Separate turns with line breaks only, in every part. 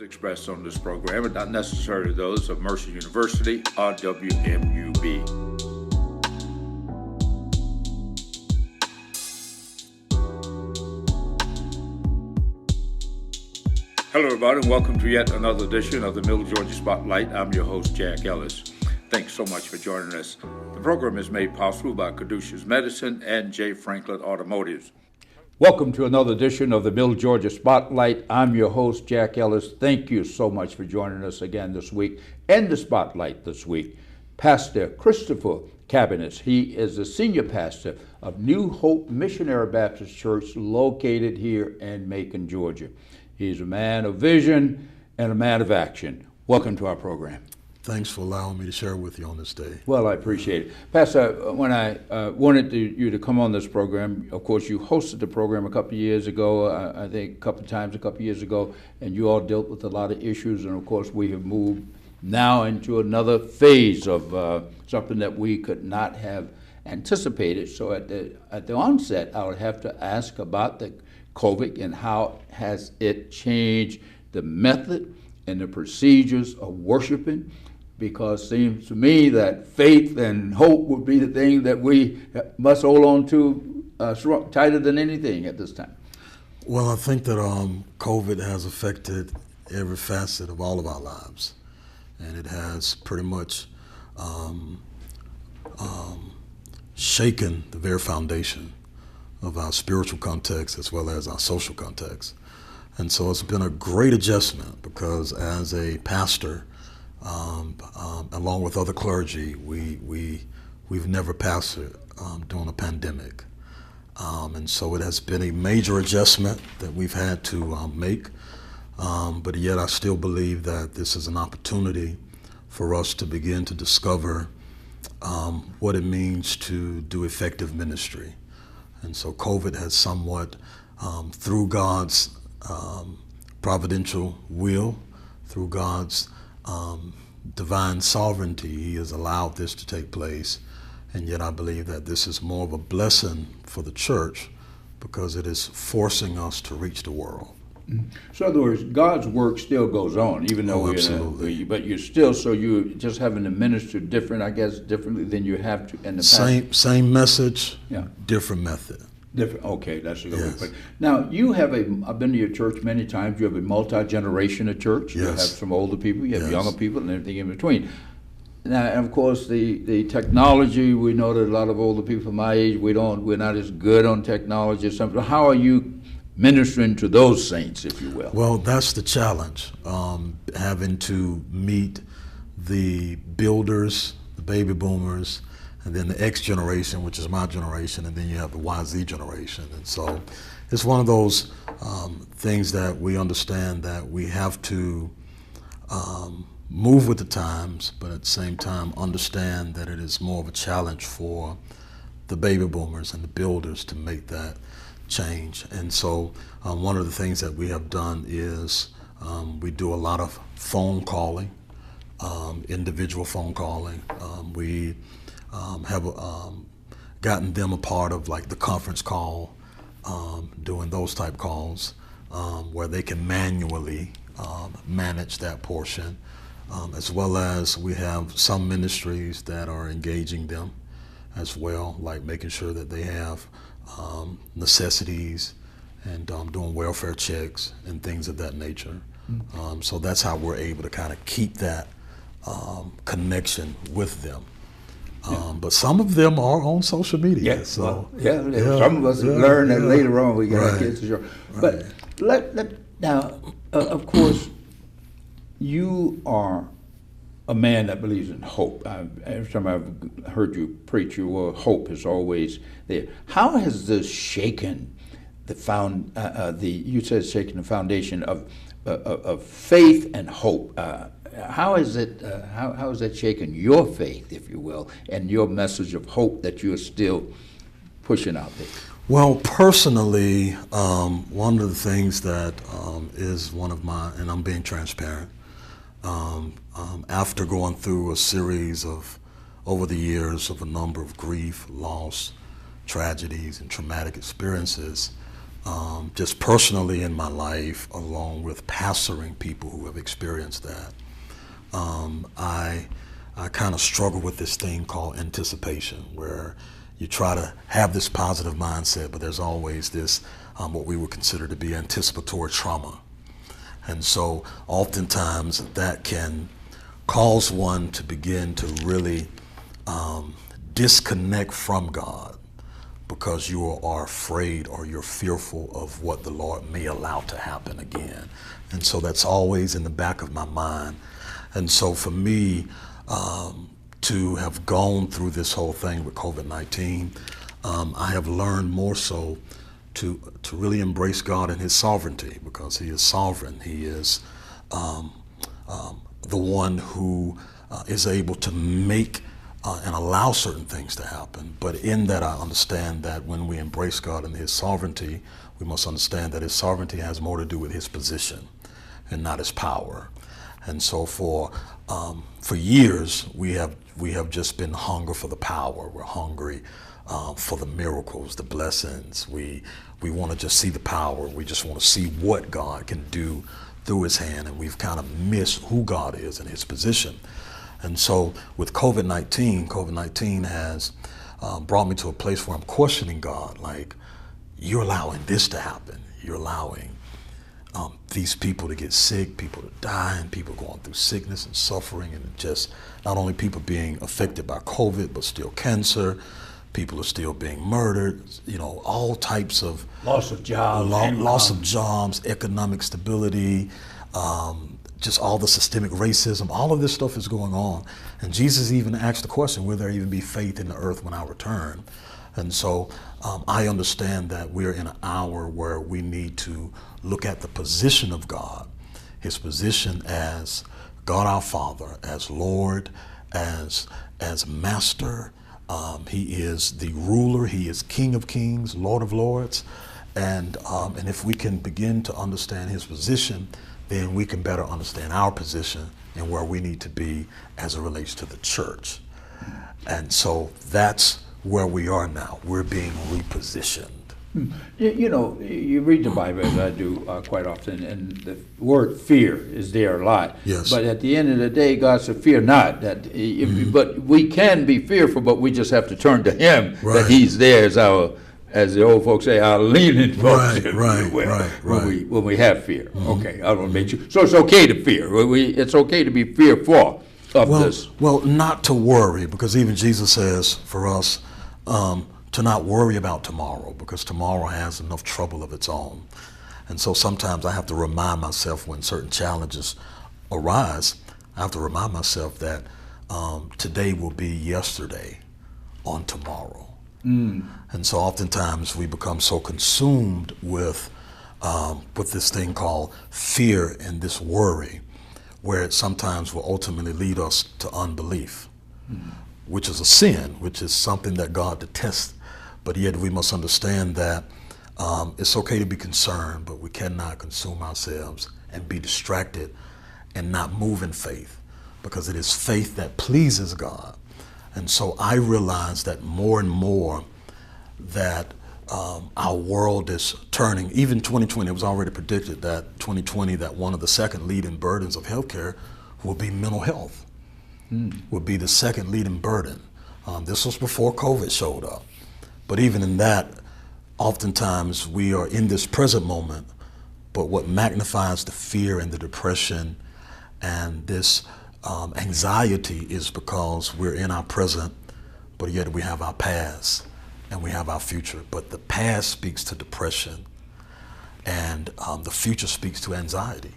expressed on this program are not necessarily those of Mercer University or WMUB. Hello, everybody, and welcome to yet another edition of the Middle Georgia Spotlight. I'm your host, Jack Ellis. Thanks so much for joining us. The program is made possible by Caduceus Medicine and J. Franklin Automotives. Welcome to another edition of the Middle Georgia Spotlight. I'm your host, Jack Ellis. Thank you so much for joining us again this week. And the Spotlight this week, Pastor Christopher Cabiness. He is the senior pastor of New Hope Missionary Baptist Church located here in Macon, Georgia. He's a man of vision and a man of action. Welcome to our program.
Thanks for allowing me to share with you on this day.
Well, I appreciate it. Pastor, when I wanted you to come on this program, of course, you hosted the program a couple of years ago, I think a couple of years ago, and you all dealt with a lot of issues, and of course, we have moved now into another phase of something that we could not have anticipated. So at the onset, I would have to ask about the COVID and how has it changed the method and the procedures of worshiping, because it seems to me that faith and hope would be the thing that we must hold on to tighter than anything at this time.
Well, I think that COVID has affected every facet of all of our lives, and it has pretty much shaken the very foundation of our spiritual context as well as our social context. And so it's been a great adjustment because as a pastor, along with other clergy, we've never pastored during a pandemic. And so it has been a major adjustment that we've had to make. But yet I still believe that this is an opportunity for us to begin to discover what it means to do effective ministry. And so COVID has somewhat, through God's providential will, through God's divine sovereignty, He has allowed this to take place. And yet I believe that this is more of a blessing for the church because it is forcing us to reach the world.
So in other words, God's work still goes on, even though but you're still, so you're just having to minister differently than you have to in the past.
Same message,
yeah.
Different method.
Different. Okay, that's a good way to
Yes.
put it. Now, I've been to your church many times. You have a multi-generational church.
Yes.
You have some older people, you have
Yes.
younger people, and everything in between. Now, and of course, the technology, we know that a lot of older people my age, we're not as good on technology or something. How are you ministering to those saints, if you will?
Well, that's the challenge, having to meet the builders, the baby boomers, and then the X generation, which is my generation, and then you have the YZ generation. And so it's one of those things that we understand that we have to move with the times, but at the same time understand that it is more of a challenge for the baby boomers and the builders to make that change. And so one of the things that we have done is we do a lot of phone calling, individual phone calling. We have gotten them a part of like the conference call, doing those type calls where they can manually manage that portion, as well as we have some ministries that are engaging them as well, like making sure that they have necessities and doing welfare checks and things of that nature. So that's how we're able to kind of keep that connection with them. But some of them are on social media.
Yes, so some of us learn that later on. We got our kids to show. But now, of course, you are a man that believes in hope. Every time I've heard you preach, your word hope is always there. How has this shaken you said shaken the foundation of faith and hope? How has that shaken your faith, if you will, and your message of hope that you're still pushing out there?
Well, personally, one of the things that is one of my, and I'm being transparent, after going through a series of, over the years, of a number of grief, loss, tragedies, and traumatic experiences, just personally in my life, along with pastoring people who have experienced that, I kind of struggle with this thing called anticipation, where you try to have this positive mindset, but there's always this, what we would consider to be anticipatory trauma. And so oftentimes that can cause one to begin to really disconnect from God, because you are afraid or you're fearful of what the Lord may allow to happen again. And so that's always in the back of my mind. And so for me, to have gone through this whole thing with COVID-19, I have learned more so to really embrace God and His sovereignty, because He is sovereign. He is the one who is able to make and allow certain things to happen. But in that, I understand that when we embrace God and His sovereignty, we must understand that His sovereignty has more to do with His position and not His power. And so for years, we have just been hungry for the power. We're hungry for the miracles, the blessings. We want to just see the power. We just want to see what God can do through His hand, and we've kind of missed who God is and His position. And so with COVID-19 has brought me to a place where I'm questioning God, like, you're allowing this to happen. You're allowing these people to get sick, people to die, and people going through sickness and suffering, and just not only people being affected by COVID, but still cancer. People are still being murdered, all types of
Loss of jobs.
Loss of jobs, economic stability, just all the systemic racism, all of this stuff is going on. And Jesus even asked the question, will there even be faith in the earth when I return? And so I understand that we're in an hour where we need to look at the position of God, His position as God our Father, as Lord, as Master. He is the ruler. He is King of Kings, Lord of Lords. And if we can begin to understand His position, then we can better understand our position and where we need to be as it relates to the church. And so that's where we are now. We're being repositioned.
You read the Bible, as I do quite often, and the word fear is there a lot.
Yes.
But at the end of the day, God said, fear not. But we can be fearful, but we just have to turn to Him,
Right.
that He's there as the old folks say, our leaning post,
Right.
when we have fear. Okay, I don't make you. So it's okay to fear. It's okay to be fearful of this.
Well, not to worry, because even Jesus says for us to not worry about tomorrow, because tomorrow has enough trouble of its own. And so sometimes I have to remind myself when certain challenges arise, I have to remind myself that today will be yesterday on tomorrow. And so oftentimes we become so consumed with this thing called fear and this worry, where it sometimes will ultimately lead us to unbelief, which is a sin, which is something that God detests. But yet we must understand that it's okay to be concerned, but we cannot consume ourselves and be distracted and not move in faith, because it is faith that pleases God. And so I realize that more and more that our world is turning. Even 2020, it was already predicted that 2020, that one of the second leading burdens of healthcare will be mental health, would be the second leading burden. This was before COVID showed up. But even in that, oftentimes we are in this present moment, but what magnifies the fear and the depression and this anxiety is because we're in our present, but yet we have our past and we have our future. But the past speaks to depression, and the future speaks to anxiety.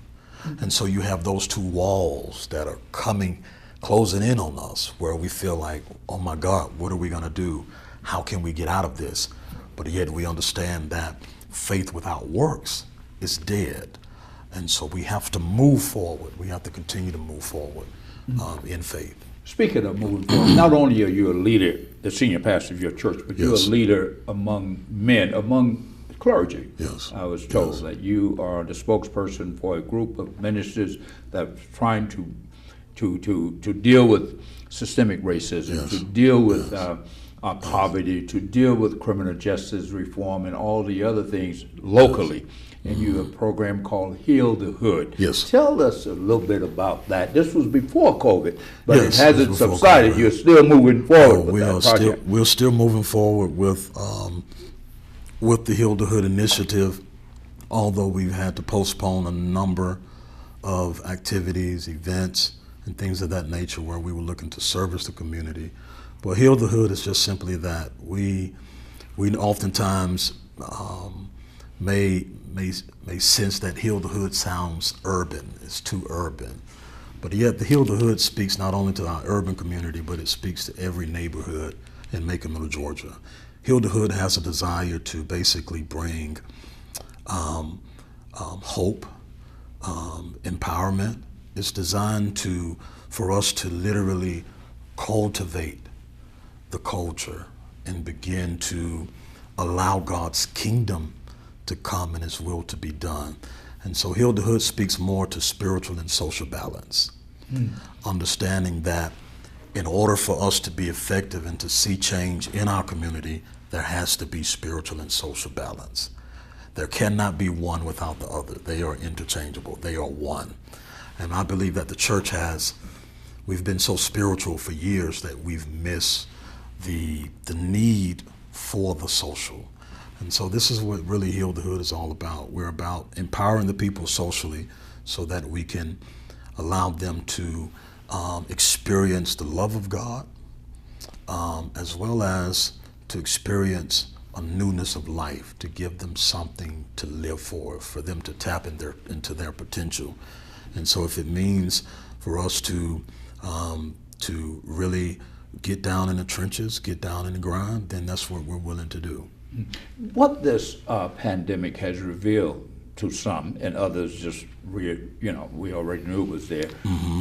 And so you have those two walls that are closing in on us, where we feel like, oh my God, what are we gonna do? How can we get out of this? But yet we understand that faith without works is dead. And so we have to move forward. We have to continue to move forward in faith.
Speaking of moving forward, not only are you a leader, the senior pastor of your church, but you're a
Yes.
leader among men, among clergy.
Yes.
I was told
Yes.
that you are the spokesperson for a group of ministers that's trying to deal with systemic racism,
Yes.
to deal with poverty, to deal with criminal justice reform and all the other things locally. And you have a program called Heal the Hood.
Yes.
Tell us a little bit about that. This was before COVID, but
Yes,
it hasn't
before
subsided.
COVID.
You're still moving forward with that project.
We're still moving forward with the Heal the Hood initiative, although we've had to postpone a number of activities, events, and things of that nature where we were looking to service the community. But Heal the Hood is just simply that. We oftentimes may sense that Heal the Hood sounds urban. It's too urban. But yet the Heal the Hood speaks not only to our urban community, but it speaks to every neighborhood in Macon, Middle Georgia. Heal the Hood has a desire to basically bring hope, empowerment. It's designed for us to literally cultivate the culture and begin to allow God's kingdom to come and His will to be done. And so Heal the Hood speaks more to spiritual and social balance. Understanding that in order for us to be effective and to see change in our community, there has to be spiritual and social balance. There cannot be one without the other. They are interchangeable. They are one. And I believe that the church we've been so spiritual for years that we've missed the need for the social. And so this is what really Heal the Hood is all about. We're about empowering the people socially so that we can allow them to experience the love of God, as well as to experience a newness of life, to give them something to live for them to tap into their potential. And so if it means for us to really get down in the trenches, get down in the grind, then that's what we're willing to do.
What this pandemic has revealed to some, and others just we already knew it was there,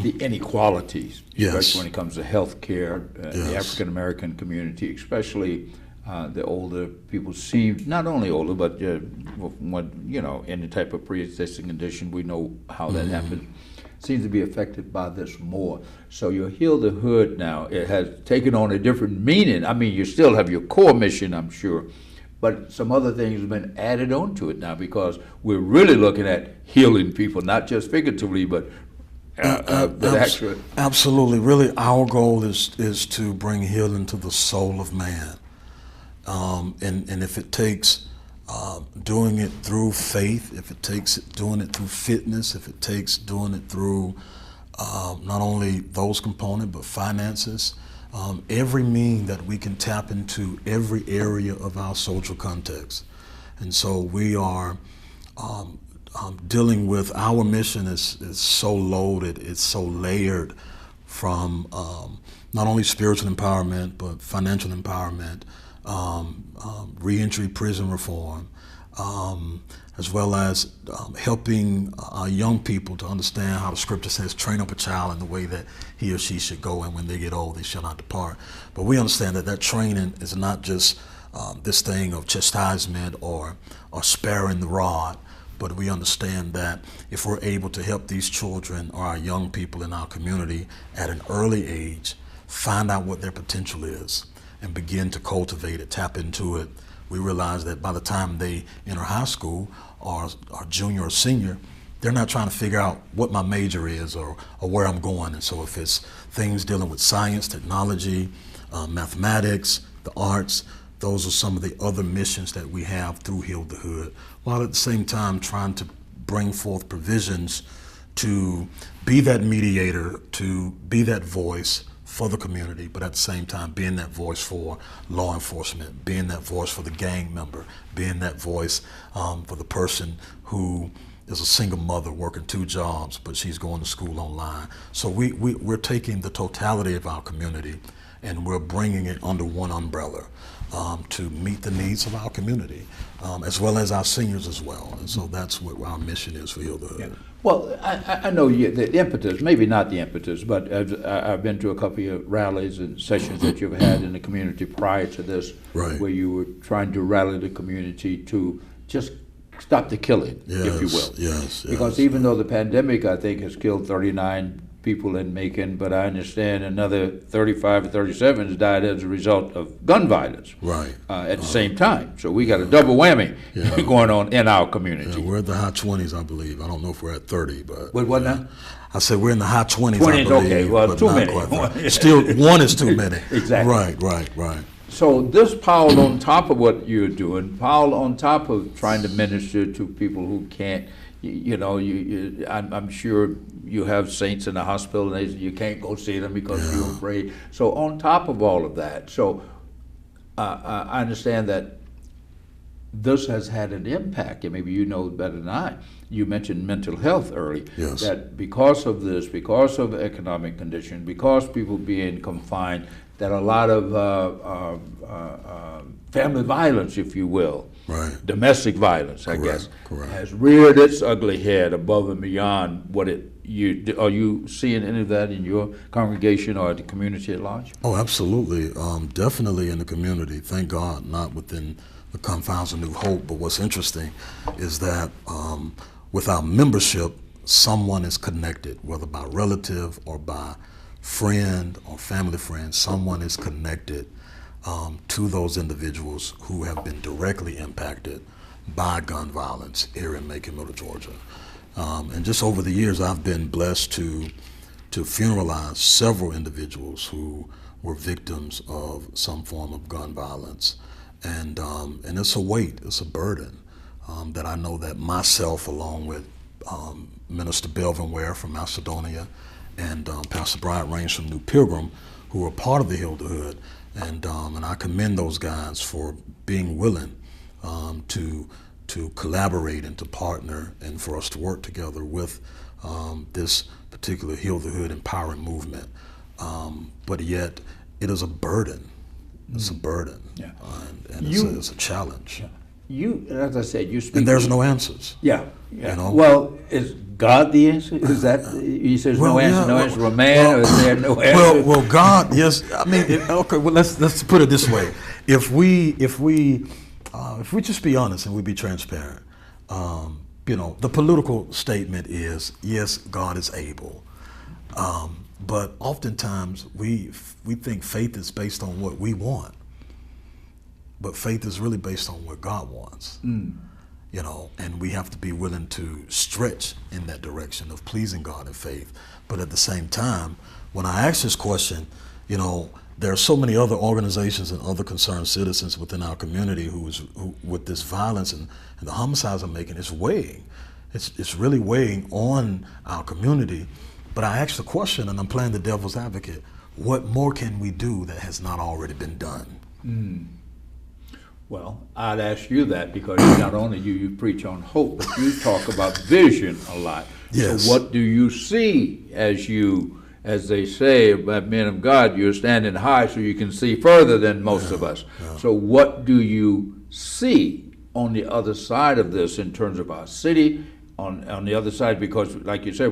the inequalities, especially when it comes to health care, the African American community, especially the older people seem, not only older, but any type of pre-existing condition, we know how that happens, seems to be affected by this more. So your Heal the Hood now, it has taken on a different meaning. I mean, you still have your core mission, I'm sure, but some other things have been added on to it now because we're really looking at healing people, not just figuratively, but actually.
Absolutely. Really, our goal is to bring healing to the soul of man. And if it takes doing it through faith, if it takes doing it through fitness, if it takes doing it through not only those components, but finances, every mean that we can tap into every area of our social context. And so we are dealing with, our mission is so loaded, it's so layered from not only spiritual empowerment, but financial empowerment, reentry prison reform, as well as helping our young people to understand how the scripture says, train up a child in the way that he or she should go, and when they get old, they shall not depart. But we understand that training is not just this thing of chastisement or sparing the rod, but we understand that if we're able to help these children or our young people in our community at an early age find out what their potential is and begin to cultivate it, tap into it, we realize that by the time they enter high school or junior or senior, they're not trying to figure out what my major is or where I'm going. And so if it's things dealing with science, technology, mathematics, the arts, those are some of the other missions that we have through Heal the Hood, while at the same time trying to bring forth provisions to be that mediator, to be that voice for the community, but at the same time being that voice for law enforcement, being that voice for the gang member, being that voice for the person who is a single mother working 2 jobs, but she's going to school online. So we're taking the totality of our community and we're bringing it under one umbrella to meet the needs of our community, as well as our seniors as well. And so that's what our mission is for Heal the Hood.
Yeah. Well, I know the impetus, maybe not the impetus, but I've been to a couple of rallies and sessions that you've had in the community prior to this,
right,
where you were trying to rally the community to just stop the killing, if you will.
Yes.
Because even though the pandemic, I think, has killed 39 people in Macon, but I understand another 35 or 37 has died as a result of gun violence.
Right.
At the same time. So we got a double whammy going on in our community.
Yeah, we're at the high 20s, I believe. I don't know if we're at 30, but.
What now?
I said we're in the high 20s,
20s,
I believe.
okay. Well,
but
too
not
many.
quite 30. Still, one is too many.
Exactly.
Right.
So this piled on top of what you're doing, piled on top of trying to minister to people who can't, I'm sure you have saints in the hospital and you can't go see them because you're afraid. So on top of all of that, I understand that this has had an impact, and maybe you know better than I. You mentioned mental health early.
Yes.
That because of this, because of economic conditions, because people being confined, that a lot of family violence, if you will, domestic violence, I guess, has reared its ugly head above and beyond what it. Are you seeing any of that in your congregation or the community at large?
Oh, absolutely. Definitely in the community. Thank God, not within the confines of New Hope. But what's interesting is that with our membership, someone is connected, whether by relative or by friend or family friend, someone is connected to those individuals who have been directly impacted by gun violence here in Macon, Middle Georgia. And just over the years, I've been blessed to funeralize several individuals who were victims of some form of gun violence. And it's a weight, it's a burden that I know that myself, along with Minister Belvin Ware from Macedonia and Pastor Bryant Rains from New Pilgrim, who are part of the Hilderhood, and I commend those guys for being willing to collaborate and to partner and for us to work together with this particular Heal the Hood empowering movement. But yet, it is a burden. It's a burden, and it's a challenge.
You, as I said, you speak.
And there's no answers.
Yeah.
You know?
Well, is God the answer? Is that he says no answer from man, or is there no answer?
Well, God, yes. I mean, okay. Well, let's put it this way: if we just be honest and we be transparent, the political statement is yes, God is able, but oftentimes we think faith is based on what we want, but faith is really based on what God wants. And we have to be willing to stretch in that direction of pleasing God in faith. But at the same time, when I ask this question, there are so many other organizations and other concerned citizens within our community who with this violence and the homicides are making, it's weighing. It's really weighing on our community. But I ask the question, and I'm playing the devil's advocate, what more can we do that has not already been done?
Well, I'd ask you that because not only you preach on hope, but you talk about vision a lot.
Yes.
So what do you see as they say about men of God, you're standing high so you can see further than most of us. So what do you see on the other side of this in terms of our city, on the other side? Because like you said,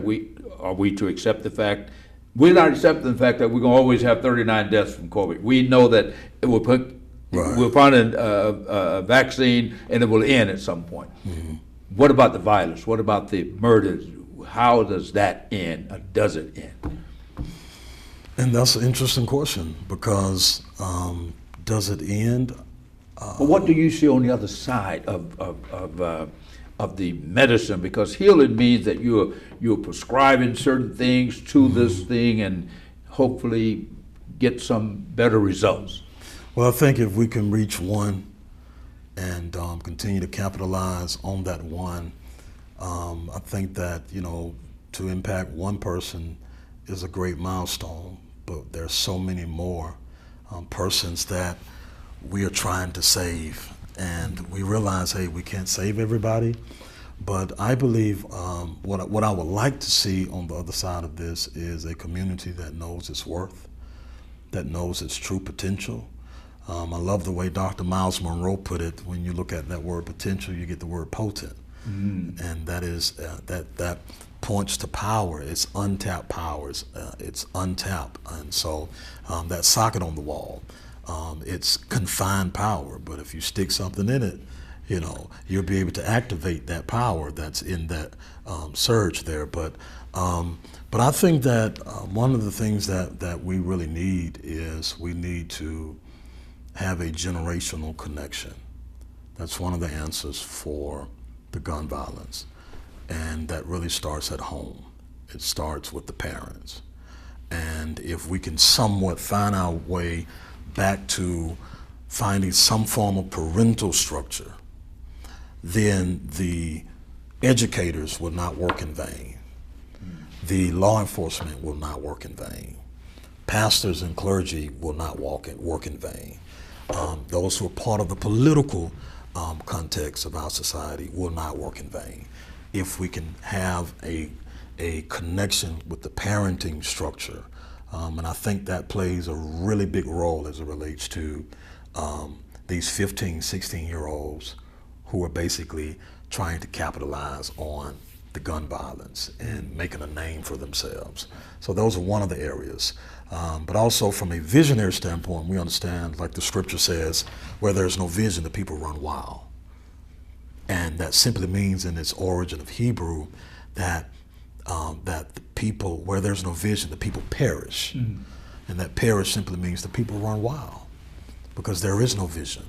are we to accept the fact, we're not accepting the fact that we're going to always have 39 deaths from COVID. We know that it will we'll find a vaccine and it will end at some point. What about the violence? What about the murders? How does that end, or does it end?
And that's an interesting question because does it end?
But what do you see on the other side of the medicine? Because healing means that you're prescribing certain things to this thing and hopefully get some better results.
Well, I think if we can reach one and continue to capitalize on that one, I think that, to impact one person is a great milestone, but there's so many more persons that we are trying to save. And we realize, hey, we can't save everybody, but I believe what I would like to see on the other side of this is a community that knows its worth, that knows its true potential. I love the way Dr. Miles Monroe put it. When you look at that word potential, you get the word potent. And that is that points to power. It's untapped powers. It's untapped. And so that socket on the wall, it's confined power. But if you stick something in it, you'll be able to activate that power that's in that surge there. But But I think that one of the things that we really need is we need to have a generational connection. That's one of the answers for the gun violence. And that really starts at home. It starts with the parents. And if we can somewhat find our way back to finding some form of parental structure, then the educators will not work in vain. The law enforcement will not work in vain. Pastors and clergy will not work in vain. Those who are part of the political context of our society will not work in vain. If we can have a connection with the parenting structure, and I think that plays a really big role as it relates to these 15, 16-year-olds who are basically trying to capitalize on the gun violence and making a name for themselves. So those are one of the areas. But also from a visionary standpoint, we understand, like the scripture says, where there's no vision, the people run wild. And that simply means in its origin of Hebrew that that the people, where there's no vision, the people perish. And that perish simply means the people run wild because there is no vision.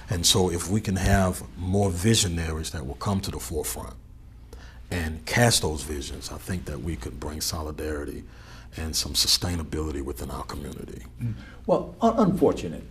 And so if we can have more visionaries that will come to the forefront and cast those visions, I think that we could bring solidarity and some sustainability within our community.
Well, unfortunate,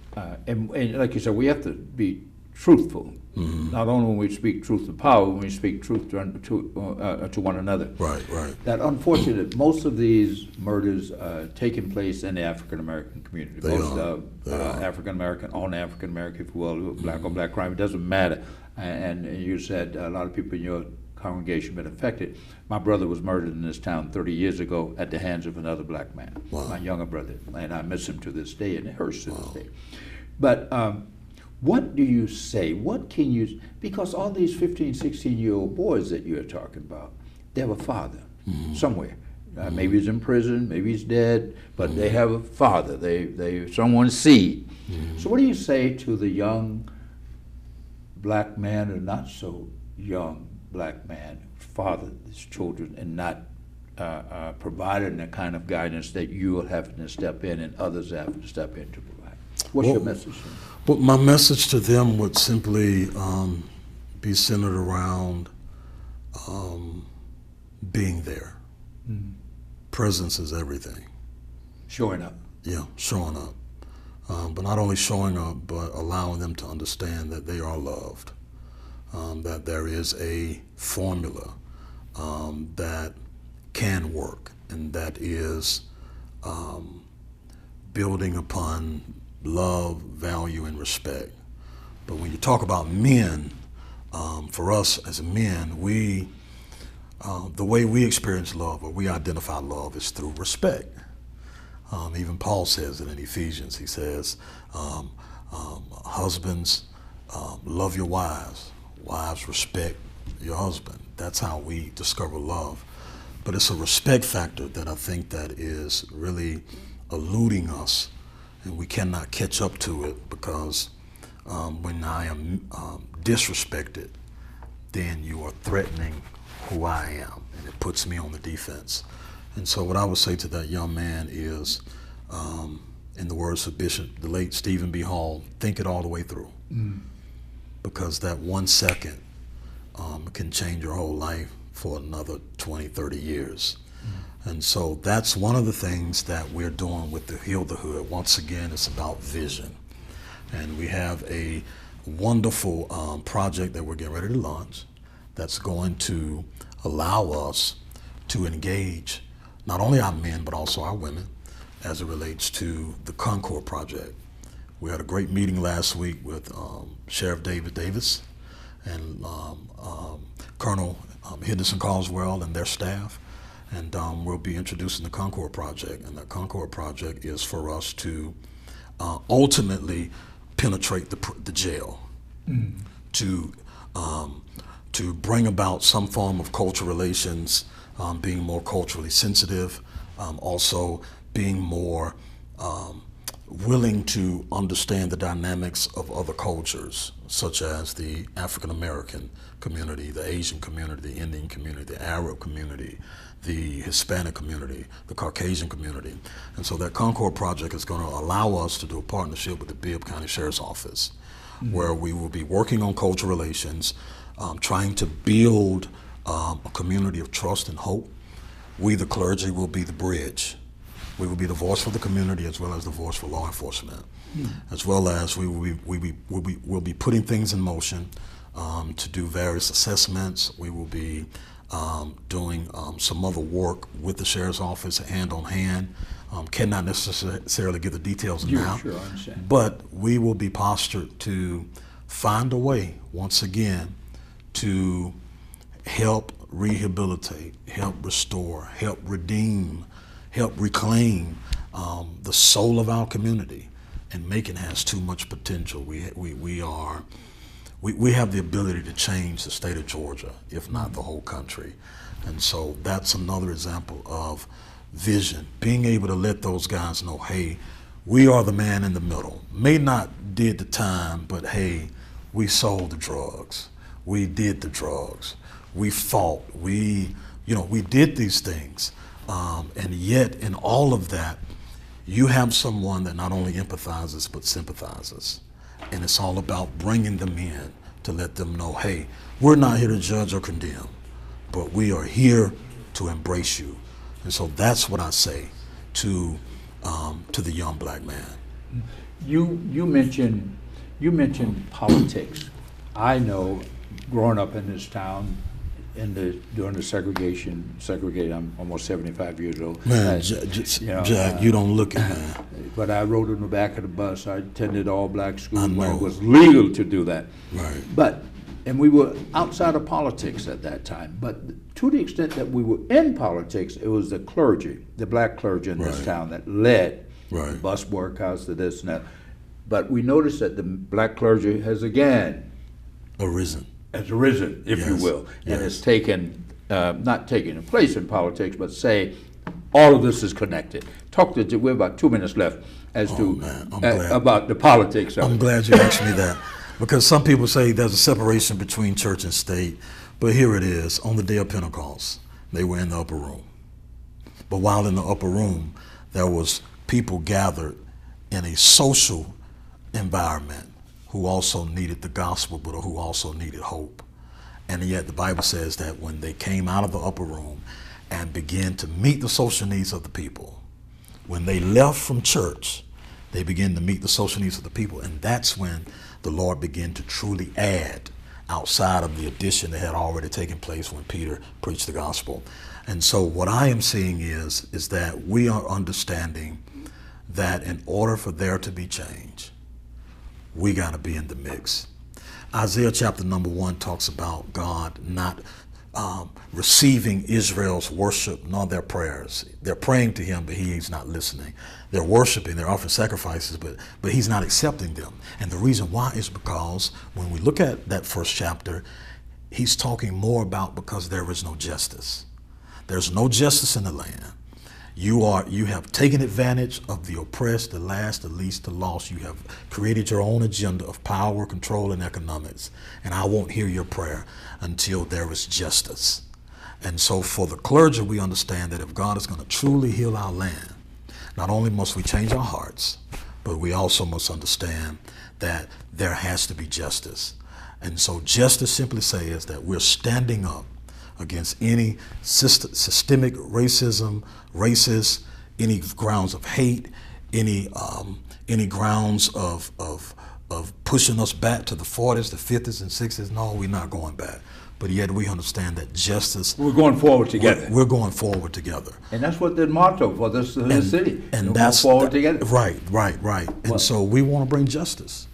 and like you said, we have to be truthful. Not only when we speak truth to power, when we speak truth to one another.
Right, right.
That unfortunate, most of these murders taking place in the African American community.
They
Most
are.
African American, on African American, if you will, black on black crime, it doesn't matter. And you said a lot of people in your congregation been affected. My brother was murdered in this town 30 years ago at the hands of another black man, my younger brother, and I miss him to this day, and it hurts to this day. But what do you say? What can you, because all these 15, 16-year-old boys that you're talking about, they have a father somewhere. Maybe he's in prison, maybe he's dead, but they have a father. They someone's seed. So what do you say to the young black man or not so young black man father his children and not providing the kind of guidance that you are having to step in and others have to step in to provide? What's your message?
Well, my message to them would simply be centered around being there. Presence is everything.
Showing up.
Yeah, showing up. But not only showing up, but allowing them to understand that they are loved, that there is a formula that can work, and that is building upon love, value, and respect. But when you talk about men, for us as men, we the way we experience love or we identify love is through respect. Even Paul says it in Ephesians. He says, husbands, love your wives. Wives, respect your husband. That's how we discover love. But it's a respect factor that I think that is really eluding us, and we cannot catch up to it, because when I am disrespected, then you are threatening who I am, and it puts me on the defense. And so what I would say to that young man is, in the words of Bishop, the late Stephen B. Hall, think it all the way through. Because that 1 second can change your whole life for another 20, 30 years. And so that's one of the things that we're doing with the Heal the Hood. Once again, it's about vision. And we have a wonderful project that we're getting ready to launch that's going to allow us to engage not only our men, but also our women as it relates to the Concord Project. We had a great meeting last week with Sheriff David Davis and Colonel Henderson Carswell and their staff. And we'll be introducing the Concord Project. And the Concord Project is for us to ultimately penetrate the jail, to bring about some form of cultural relations, being more culturally sensitive, also being more willing to understand the dynamics of other cultures, such as the African American community, the Asian community, the Indian community, the Arab community, the Hispanic community, the Caucasian community. And so that Concord project is going to allow us to do a partnership with the Bibb County Sheriff's Office, where we will be working on cultural relations, trying to build a community of trust and hope. We, the clergy, will be the bridge. We will be the voice for the community as well as the voice for law enforcement, as well as we'll be putting things in motion to do various assessments. We will be doing some other work with the Sheriff's Office hand on hand. Cannot necessarily give the details now,
sure, I understand.
but we will be postured to find a way, once again, to help rehabilitate, help restore, help redeem, help reclaim the soul of our community. And Macon has too much potential. We have the ability to change the state of Georgia, if not the whole country. And so that's another example of vision, being able to let those guys know, hey, we are the man in the middle. May not did the time, but hey, we sold the drugs. We did the drugs. We fought. We did these things. And yet in all of that, you have someone that not only empathizes, but sympathizes. And it's all about bringing them in to let them know, hey, we're not here to judge or condemn, but we are here to embrace you. And so that's what I say to the young black man.
You mentioned politics. I know, growing up in this town, during the segregated, I'm almost 75 years old.
Man, Jack, you don't look it, man.
But I rode in the back of the bus. I attended all black schools when
know.
it was legal to do that.
Right.
And we were outside of politics at that time. But to the extent that we were in politics, it was the clergy, the black clergy in this town that led the bus boycotts, to this and that. But we noticed that the black clergy has again
arisen,
if you will, and has taken, not taking a place in politics, but say all of this is connected. We have about 2 minutes left about the politics of it.
I'm glad you asked me that, because some people say there's a separation between church and state, but here it is. On the day of Pentecost, they were in the upper room. But while in the upper room, there was people gathered in a social environment who also needed the gospel, but who also needed hope. And yet the Bible says that when they came out of the upper room and began to meet the social needs of the people, when they left from church, they began to meet the social needs of the people. And that's when the Lord began to truly add outside of the addition that had already taken place when Peter preached the gospel. And so what I am seeing is that we are understanding that in order for there to be change, we got to be in the mix. Isaiah chapter number 1 talks about God not receiving Israel's worship nor their prayers. They're praying to him, but he's not listening. They're worshiping, they're offering sacrifices, but he's not accepting them. And the reason why is because when we look at that first chapter, he's talking more about because there is no justice. There's no justice in the land. You have taken advantage of the oppressed, the last, the least, the lost. You have created your own agenda of power, control, and economics. And I won't hear your prayer until there is justice. And so for the clergy, we understand that if God is going to truly heal our land, not only must we change our hearts, but we also must understand that there has to be justice. And so justice simply says that we're standing up against any systemic racism, racist, any grounds of hate, any grounds of pushing us back to the 40s, the 50s, and 60s. No, we're not going back. But yet we understand that justice.
We're going forward together.
We're going forward together.
And that's what the motto for this city.
And
that's going forward together.
Right. And so we want to bring justice.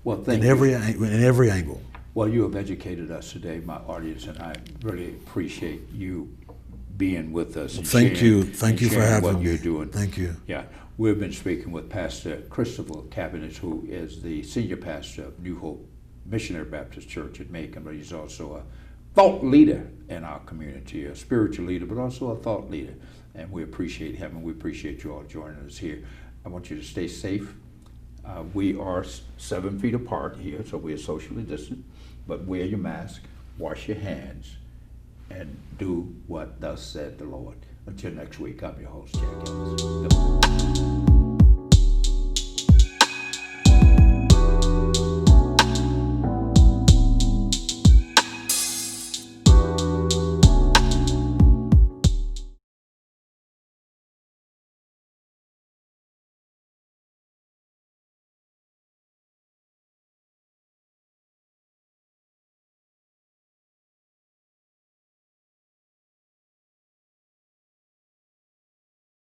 Well, thank
you. In every angle.
Well, you have educated us today, my audience, and I really appreciate you being with us.
Thank you for having me.
What you're doing.
Thank you.
Yeah, we've been speaking with Pastor Christopher Cabiness, who is the senior pastor of New Hope Missionary Baptist Church at Macon, but he's also a thought leader in our community, a spiritual leader, but also a thought leader. And we appreciate him, and we appreciate you all joining us here. I want you to stay safe. We are 7 feet apart here, so we are socially distant. But wear your mask, wash your hands, and do what thus said the Lord. Until next week, I'm your host, Jack Ellis. Goodbye.